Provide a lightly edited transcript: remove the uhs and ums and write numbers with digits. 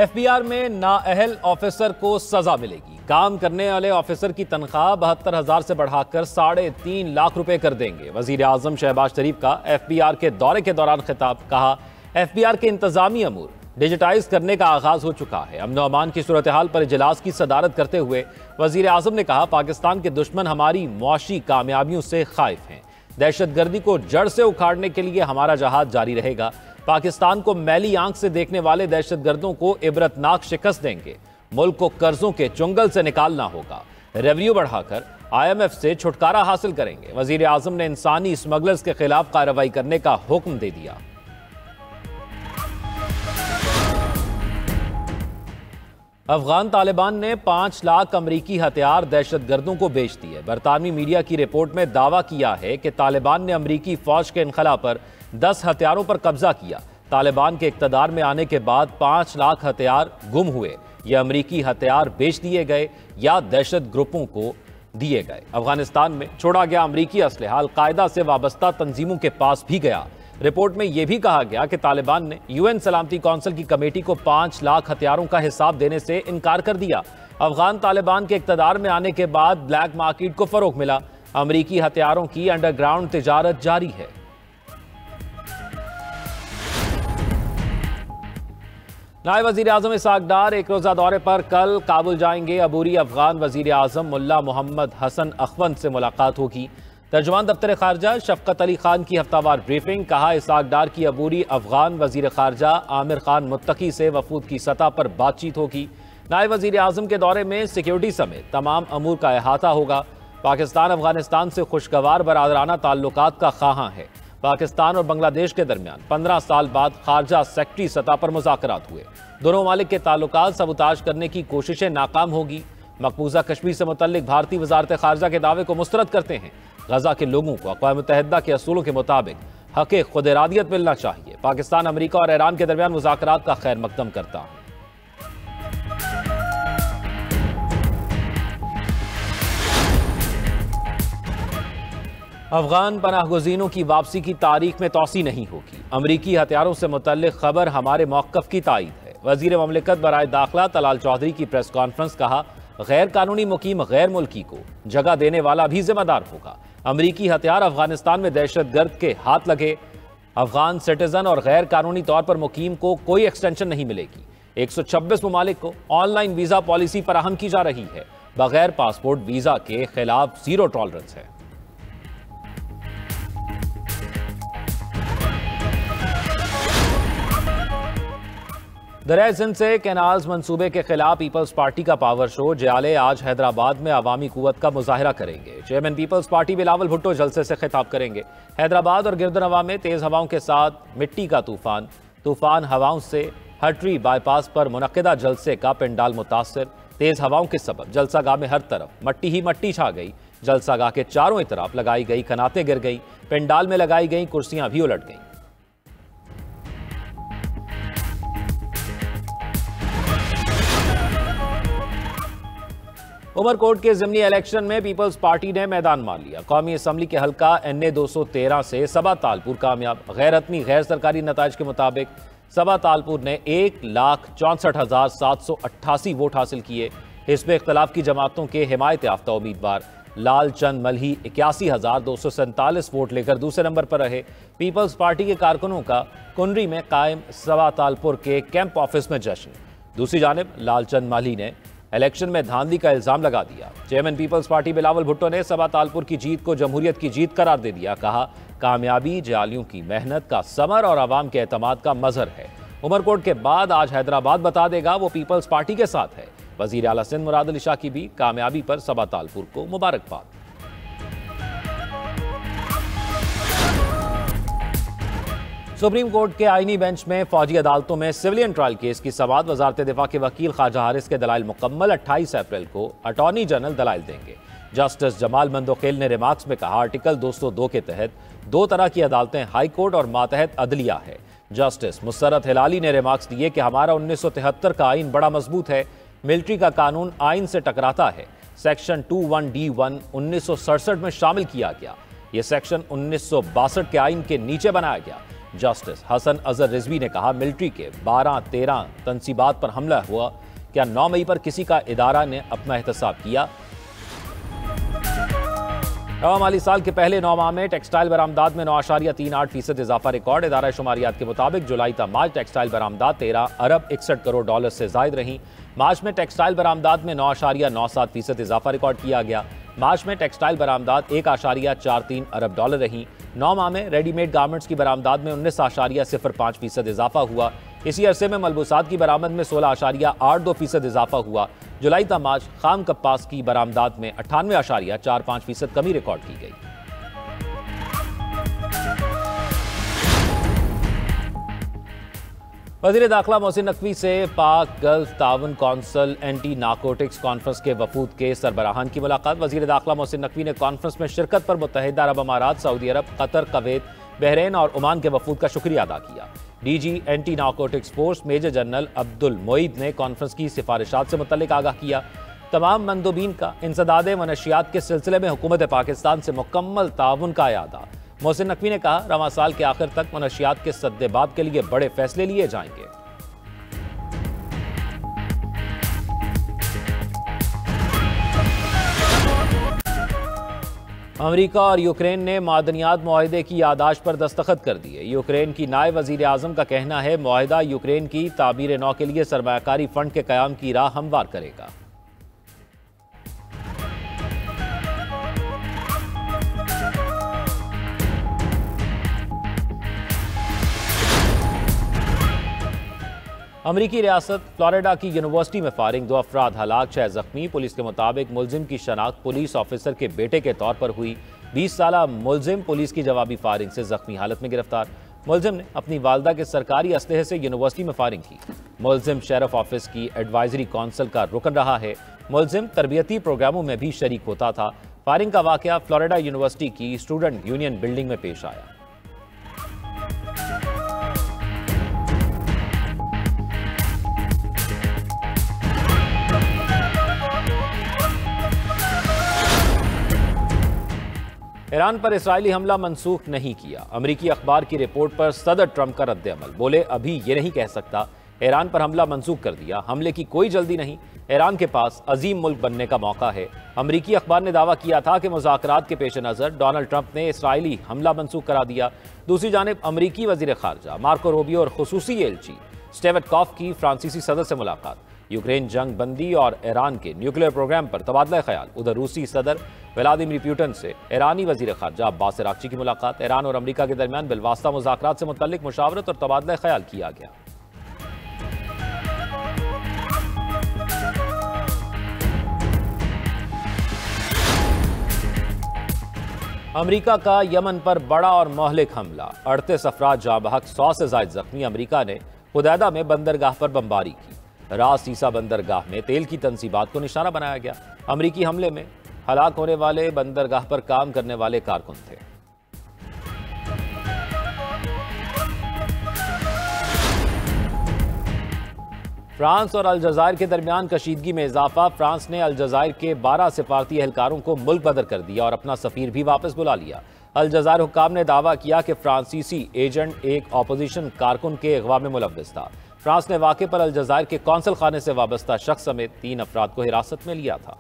FBR में नाअहल officer को सजा मिलेगी। काम करने वाले ऑफिसर की तनख्वाह 72,000 से बढ़ाकर 3.5 लाख रुपए कर देंगे। वजीर आजम शहबाज शरीफ का एफबीआर के दौरे के दौरान खिताब। कहा, एफबीआर के इंतजामी अमूर डिजिटाइज करने का आगाज हो चुका है। अमन अमान की सूरत हाल पर इजलास की सदारत करते हुए वजीर आजम ने कहा, पाकिस्तान के दुश्मन हमारी मुआशी कामयाबियों से खाइफ हैं। दहशतगर्दी को जड़ से उखाड़ने के लिए हमारा जहाद जारी रहेगा। पाकिस्तान को मैली आंख से देखने वाले दहशतगर्दों को इबरतनाक शिकस्त देंगे। मुल्क को कर्जों के चुंगल से निकालना होगा। रेवेन्यू बढ़ाकर IMF से छुटकारा हासिल करेंगे। वजीर आजम ने इंसानी स्मगलर्स के खिलाफ कार्रवाई करने का हुक्म दे दिया। अफगान तालिबान ने 5 लाख अमरीकी हथियार दहशतगर्दों को बेच दिए। बरतानवी मीडिया की रिपोर्ट में दावा किया है कि तालिबान ने अमरीकी फौज के इनखला पर 10 हथियारों पर कब्जा किया। तालिबान के इक्तदार में आने के बाद 5 लाख हथियार गुम हुए। ये अमरीकी हथियार बेच दिए गए या दहशत ग्रुपों को दिए गए। अफगानिस्तान में छोड़ा गया अमरीकी असलहा अल-कायदा से वाबस्ता तंजीमों के पास भी गया। रिपोर्ट में यह भी कहा गया कि तालिबान ने UN सलामती कौंसिल की कमेटी को 5 लाख हथियारों का हिसाब देने से इनकार कर दिया। अफगान तालिबान के इक्तदार में आने के बाद ब्लैक मार्केट को फरोग मिला। अमरीकी हथियारों की अंडरग्राउंड तिजारत जारी है। नायब वजीर आजम इसहाक डार एक रोजा दौरे पर कल काबुल जाएंगे। अबूरी अफगान वजीर आजम मुल्ला मोहम्मद हसन अखवंद से मुलाकात होगी। तर्जुमान दफ्तर खारजा शफकत अली खान की हफ्तावार ब्रीफिंग। कहा, इसहाक डार की अबूरी अफगान वजीर खारजा आमिर खान मुत्तकी से वफूद की सतह पर बातचीत होगी। नायब वजीर आजम के दौरे में सिक्योरिटी समेत तमाम अमूर का अहाता होगा। पाकिस्तान अफगानिस्तान से खुशगवार बरादराना ताल्लुकात का ख़्वाहां है। पाकिस्तान और बांग्लादेश के दरमियान 15 साल बाद खारजा सेक्रेटरी सतह पर मुज़ाकरात हुए। दोनों ममालिक के ताल्लुकात सबूताज करने की कोशिशें नाकाम होगी। मकबूजा कश्मीर से मुतल्लिक भारतीय वजारत खारजा के दावे को मुस्तरद करते हैं। गजा के लोगों को अक़वाम मुत्तहिदा के असूलों के मुताबिक हक़ खुद इरादियत मिलना चाहिए। पाकिस्तान, अमरीका और ईरान के दरमियान मुज़ाकरात का खैर मकदम करता हूं। अफगान पनाहगुज़ीनों की वापसी की तारीख में तौसी नहीं होगी। अमरीकी हथियारों से मुतल्लिक खबर हमारे मौक़िफ़ की तायीद है। वज़ीर ममलिकत बराए दाखिला तलाल चौधरी की प्रेस कॉन्फ्रेंस। कहा, गैर कानूनी मुकीम गैर मुल्की को जगह देने वाला भी जिम्मेदार होगा। अमरीकी हथियार अफगानिस्तान में दहशतगर्द के हाथ लगे। अफगान सिटीजन और गैर कानूनी तौर पर मुकीम को कोई एक्सटेंशन नहीं मिलेगी। 126 ममालिक को ऑनलाइन वीज़ा पॉलिसी फराहम की जा रही है। बगैर पासपोर्ट वीज़ा के खिलाफ जीरो टॉलरेंस है। दरियाए सिंध से कैनाल्स मंसूबे के खिलाफ पीपल्स पार्टी का पावर शो। जयाले आज हैदराबाद में अवामी कुव्वत का मुजाहिरा करेंगे। चेयरमैन पीपल्स पार्टी बिलावल भुट्टो जलसे से खिताब करेंगे। हैदराबाद और गिरदनवा में तेज हवाओं के साथ मिट्टी का तूफान हवाओं से हटरी बाईपास पर मुनक्किदा जलसे का पंडाल मुतासर। तेज हवाओं के सबब जलसागाह में हर तरफ मट्टी ही मट्टी छा गई। जलसागाह के चारों तरफ लगाई गई कनातें गिर गई। पंडाल में लगाई गई कुर्सियां भी उलट गईं। उमरकोट के ज़िमनी इलेक्शन में पीपल्स पार्टी ने मैदान मार लिया। कौमी असम्बली के हल्का NA 213 से सबा तालपुर कामयाब। गैर हतमी गैर सरकारी नताइज के मुताबिक सबा तालपुर ने 1,64,788 वोट हासिल किए। हिस्ब इख्तलाफ की जमातों के हिमायत याफ्ता उम्मीदवार लाल चंद मलही 81,247 वोट लेकर दूसरे नंबर पर रहे। पीपल्स पार्टी के कारकुनों का कुनरी में कायम सबा तालपुर के कैंप ऑफिस में जश्न। दूसरी जानिब लालचंद मलही ने इलेक्शन में धांधली का इल्जाम लगा दिया। चेयरमैन पीपल्स पार्टी बिलावल भुट्टो ने सबा तालपुर की जीत को जमहूरियत की जीत करार दे दिया। कहा, कामयाबी जालियों की मेहनत का समर और आवाम के एतमाद का मजहर है। उमरकोट के बाद आज हैदराबाद बता देगा वो पीपल्स पार्टी के साथ है। वजीर आला सिंध मुराद अली शाह की भी कामयाबी पर सबा तालपुर को मुबारकबाद। सुप्रीम कोर्ट के आईनी बेंच में फौजी अदालतों में सिविलियन ट्रायल केस की समाअत। वजारत दिफा के वकील ख्वाजा हारिस के दलाइल मुकम्मल। 28 अप्रैल को अटॉर्नी जनरल दलाइल देंगे। जस्टिस जमाल मंदोखेल ने रिमार्क्स में कहा, आर्टिकल 202 के तहत 2 तरह की अदालतें हाई कोर्ट और मातहत अदलिया है। जस्टिस मुसर्रत हिलाली ने रिमार्क्स दिए कि हमारा 1973 का आइन बड़ा मजबूत है। मिलिट्री का कानून आइन से टकराता है। सेक्शन 21D1 1967 में शामिल किया गया। यह सेक्शन 1962 के आइन के नीचे बनाया गया। जस्टिस हसन अजहर रिजवी ने कहा, मिलिट्री के 12-13 तनसीबात पर हमला हुआ, क्या 9 मई पर किसी का इदारा ने अपना एहतसाब किया? नवा माली साल के पहले 9 माह में टेक्सटाइल बरामदात में 9.38% इजाफा रिकॉर्ड। इदारा शुमारियात के मुताबिक जुलाई ta मार्च टेक्सटाइल बरामदात 13 अरब 61 करोड़ डॉलर से जायद रहीं। मार्च में टेक्सटाइल बरामदात में 9.97% इजाफा रिकॉर्ड किया गया। मार्च में टेक्सटाइल बरामदात 1.43 अरब डॉलर रहीं। 9 माह में रेडीमेड गारमेंट्स की बरामदात में 19.05% इजाफा हुआ। इसी अरसे में मलबूसात की बरामद में 16.82% इजाफा हुआ। जुलाई ta मार्च खाम कपास की बरामदात में 98.45% कमी रिकॉर्ड की गई। वज़ीर दाखिला मोहसिन नकवी से पाक गल्फ ताउन कौंसिल एंटी नारकोटिक्स कॉन्फ्रेंस के वफूद के सरबराहान की मुलाकात। वज़ीर दाखिला मोहसिन नकवी ने कॉन्फ्रेंस में शिरकत पर मुत्तहिदा अरब अमारात, सऊदी अरब, कतर, कुवैत, बहरीन और ओमान के वफूद का शुक्रिया अदा किया। DG anti narcotics force major general Abdul Moeed ने कॉन्फ्रेंस की सिफारिशात से मुतल्लिक आगाह किया। तमाम मंदूबीन का इंसदाद मनशियात के सिलसिले में हुकूमत पाकिस्तान से मुकम्मल ताउन का इरादा। मोहसिन नकवी ने कहा, रवां साल के आखिर तक मनशियात के सद्देबाब के लिए बड़े फैसले लिए जाएंगे। अमेरिका और यूक्रेन ने मादनियात मुआहदे की यादाश्त पर दस्तखत कर दिए। यूक्रेन की नायब वजीर आजम का कहना है, मुआहदा यूक्रेन की तामीर नौ के लिए सरमायाकारी फंड के कयाम की राह हमवार करेगा। अमरीकी रियासत फ्लोरिडा की यूनिवर्सिटी में फायरिंग, 2 अफराद हलाक, 6 जख्मी। पुलिस के मुताबिक मुलजिम की शनाख्त पुलिस ऑफिसर के बेटे के तौर पर हुई। 20 साला मुलजिम पुलिस की जवाबी फायरिंग से जख्मी हालत में गिरफ्तार। मुलजिम ने अपनी वालदा के सरकारी असलहे से यूनिवर्सिटी में फायरिंग की। मुलजिम शेरिफ ऑफिस की एडवाइजरी काउंसिल का रुकन रहा है। मुलजिम तरबियती प्रोग्रामों में भी शरीक होता था। फायरिंग का वाकया फ्लोरिडा यूनिवर्सिटी की स्टूडेंट यूनियन बिल्डिंग में पेश आया। ईरान पर इसराइली हमला मनसूख नहीं किया। अमरीकी अखबार की रिपोर्ट पर सदर ट्रंप का रद्द-ए-अमल, बोले अभी ये नहीं कह सकता ईरान पर हमला मनसूख कर दिया, हमले की कोई जल्दी नहीं, ईरान के पास अजीम मुल्क बनने का मौका है। अमरीकी अखबार ने दावा किया था कि मुज़ाकरात के पेश नज़र डोनाल्ड ट्रंप ने इसराइली हमला मनसूख करा दिया। दूसरी जानिब अमरीकी वज़ीर ख़ारजा मार्को रूबियो और खुसूसी एलची स्टीव विटकॉफ की फ्रांसीसी सदर से मुलाकात। यूक्रेन जंग बंदी और ईरान के न्यूक्लियर प्रोग्राम पर तबादला ख्याल। उधर रूसी सदर व्लादिमीर पुतिन से ईरानी वज़ीर ख़ारजा अब्बास अराग़ची की मुलाकात। ईरान और अमरीका के दरमियान बिलवास्ता मुज़ाकरात से मुतल्लिक मुशावरत और तबादला ख्याल किया गया। अमरीका का यमन पर बड़ा और मोहलिक हमला, 38 अफराद जाँ बहक, 100 से ज़ायद जख्मी। अमरीका ने हुदैदा में बंदरगाह पर बमबारी की। रास ईसा बंदरगाह में तेल की तनसीबात को निशाना बनाया गया। अमरीकी हमले में हलाक होने वाले बंदरगाह पर काम करने वाले कारकुन थे। फ्रांस और अलजायर के दरमियान कशीदगी में इजाफा। फ्रांस ने अलजायर के 12 सिफारती एहलकारों को मुल्क बदर कर दिया और अपना सफीर भी वापस बुला लिया। अलजायर हुक्काम ने दावा किया कि फ्रांसीसी एजेंट एक अपोजिशन कारकुन के अगवा में मुलव्वस था। फ्रांस ने वाक़े पर अलजायर के कौंसल खाने से वाबस्ता शख्स समेत 3 अफराद को हिरासत में लिया था।